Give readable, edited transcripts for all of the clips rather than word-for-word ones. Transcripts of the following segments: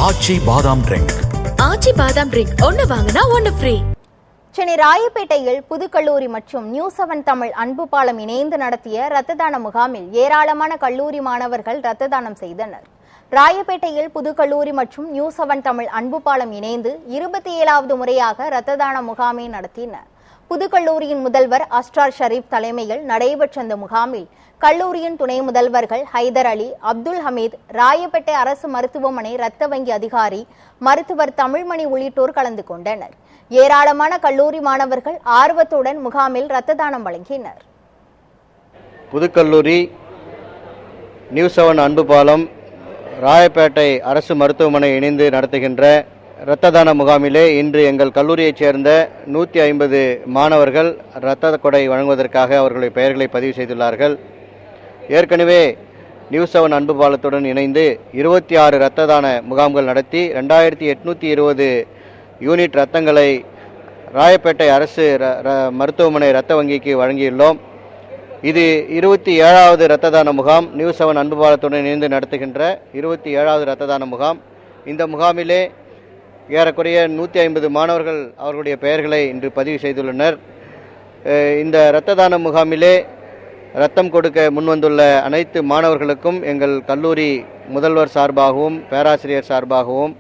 ஆச்சி பாதாம் ட்ரிங்க். ஆச்சி பாதாம் ட்ரிங்க் ஒன்னு வாங்கினா ஒன்னு ஃப்ரீ. சென்னை ராயப்பேட்டையில் புதுக்கல்லூரி மற்றும் நியூ7 தமிழ் அன்பு பாலம் இணைந்து நடத்திய இரத்த தான முகாமில் ஏராளமான கல்லூரி மாணவர்கள் இரத்த தானம் செய்தனர். ராயப்பேட்டையில் புதுக்கல்லூரி மற்றும் நியூ7 தமிழ் அன்பு பாலம் இணைந்து 27வது முறையாக இரத்த தான முகாமை நடத்தினர். புதுக்கல்லூரியின் முதல்வர் அஸ்ரார் ஷரீப் தலைமையில் நடைபெற்ற இந்த முகாமில் கல்லூரியின் துணை முதல்வர்கள் ஹைதர் அலி, அப்துல் ஹமீத், ராயப்பேட்டை அரசு மருத்துவமனை இரத்த வங்கி அதிகாரி மருத்துவர் தமிழ்மணி உள்ளிட்டோர் கலந்து கொண்டனர். ஏராளமான கல்லூரி மாணவர்கள் ஆர்வத்துடன் முகாமில் இரத்த தானம் வழங்கினர். புதுக்கல்லூரி, நியூ7 அன்பு பாலம், ராயப்பேட்டை அரசு மருத்துவமனை இணைந்து நடத்துகின்ற இரத்த தான முகாமிலே இன்று எங்கள் கல்லூரியைச் சேர்ந்த 150 மாணவர்கள் இரத்த கொடை வழங்குவதற்காக அவர்களுடைய பெயர்களை பதிவு செய்துள்ளார்கள். ஏற்கனவே நியூ7 அன்பு பாலத்துடன் இணைந்து 26 இரத்த தான முகாம்கள் நடத்தி 2820 யூனிட் இரத்தங்களை ராயப்பேட்டை அரசு மருத்துவமனை இரத்த வங்கிக்கு வழங்கியுள்ளோம். இது 27வது இரத்த தான முகாம். நியூ7 அன்பு பாலத்துடன் இணைந்து நடத்துகின்ற 27வது இரத்த தான முகாம். இந்த முகாமிலே ஏறக்குறைய 150 மாணவர்கள் அவர்களுடைய பெயர்களை இன்று பதிவு செய்துள்ளனர். இந்த இரத்த தான முகாமிலே இரத்தம் கொடுக்க முன்வந்துள்ள அனைத்து மாணவர்களுக்கும் எங்கள் கல்லூரி முதல்வர் சார்பாகவும் பேராசிரியர் சார்பாகவும்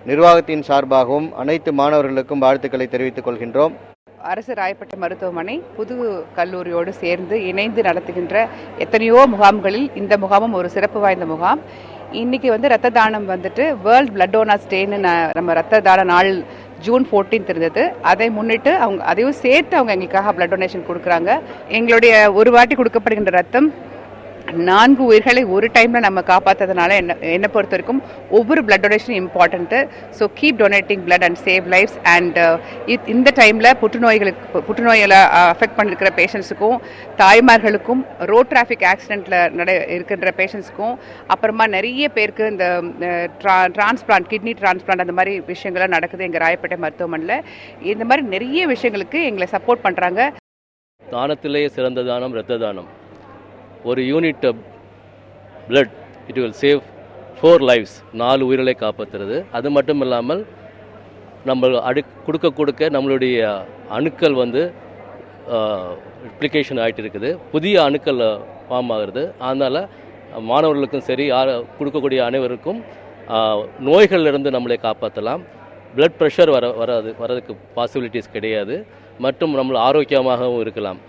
நிர்வாகத்தின் சார்பாகவும் அனைத்து மாணவர்களுக்கும் வாழ்த்துக்களை தெரிவித்துக் கொள்கின்றோம். அரசு ராயப்பேட்டை மருத்துவமனை புது கல்லூரியோடு சேர்ந்து இணைந்து நடத்துகின்ற எத்தனையோ முகாம்களில் இந்த முகாமும் ஒரு சிறப்பு வாய்ந்த முகாம். இன்னைக்கு ரத்த தானம் வேர்ல்ட் பிளட் டோனர்ஸ் டேன்னு நம்ம ரத்த தான நாள் ஜூன் 14 இருந்தது. அதை முன்னிட்டு அதையும் சேர்த்து எங்களுக்காக பிளட் டொனேஷன் கொடுக்குறாங்க. எங்களுடைய ஒரு வாட்டி கொடுக்கப்படுகின்ற ரத்தம் 4 உயிர்களை ஒரு டைமில் நம்ம காப்பாற்றுறதுனால என்னை பொறுத்த வரைக்கும் ஒவ்வொரு பிளட் டொனேஷனும் important. So keep donating blood and save lives. And இந்த டைமில் புற்றுநோயில் அஃபெக்ட் பண்ணியிருக்கிற பேஷண்ட்ஸுக்கும், தாய்மார்களுக்கும், ரோட் டிராஃபிக் ஆக்சிடெண்ட்டில் இருக்கின்ற பேஷண்ட்ஸுக்கும், அப்புறமா நிறைய பேருக்கு இந்த டிரான்ஸ்பிளான்ட், கிட்னி டிரான்ஸ்பிளான்ட் அந்த மாதிரி விஷயங்கள்லாம் நடக்குது எங்கள் ராயப்பேட்டை மருத்துவமனையில். இந்த மாதிரி நிறைய விஷயங்களுக்கு எங்களை சப்போர்ட் பண்ணுறாங்க. தானத்திலேயே சிறந்த தானம் இரத்த தானம். ஒரு unit blood it will save 4 lives, 4 உயிர்களை காப்பாற்றுறது. அது மட்டும் இல்லாமல் நம்ம கொடுக்க நம்மளுடைய அணுக்கள் ரிப்ளிகேஷன் ஆகிட்டு இருக்குது, புதிய அணுக்கள் ஃபார்ம் ஆகிறது. அதனால் மாணவர்களுக்கும் சரி, கொடுக்கக்கூடிய அனைவருக்கும் நோய்களிலிருந்து நம்மளை காப்பாற்றலாம். பிளட் ப்ரெஷர் வரதுக்கு பாசிபிலிட்டிஸ் கிடையாது. மற்றும் நம்ம ஆரோக்கியமாகவும் இருக்கலாம்.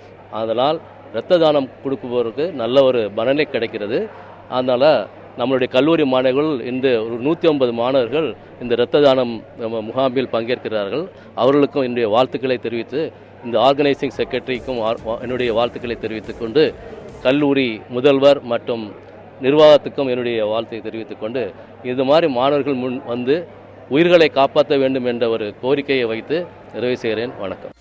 அதனால் இரத்த தானம் கொடுப்பவருக்கு நல்ல ஒரு பலனை கிடைக்கிறது. அதனால் நம்மளுடைய கல்லூரி மாணவர்கள் இந்த ஒரு 150 மாணவர்கள் இந்த இரத்த தானம் முகாமில் பங்கேற்கிறார்கள். அவர்களுக்கும் என்னுடைய வாழ்த்துக்களை தெரிவித்து, இந்த ஆர்கனைசிங் செக்ரட்டரிக்கும் என்னுடைய வாழ்த்துக்களை தெரிவித்துக் கொண்டு, கல்லூரி முதல்வர் மற்றும் நிர்வாகத்துக்கும் என்னுடைய வாழ்த்தை தெரிவித்துக் கொண்டு, இது மாதிரி மாணவர்கள் முன் உயிர்களை காப்பாற்ற வேண்டும் என்ற ஒரு கோரிக்கையை வைத்து நிறைவு செய்கிறேன். வணக்கம்.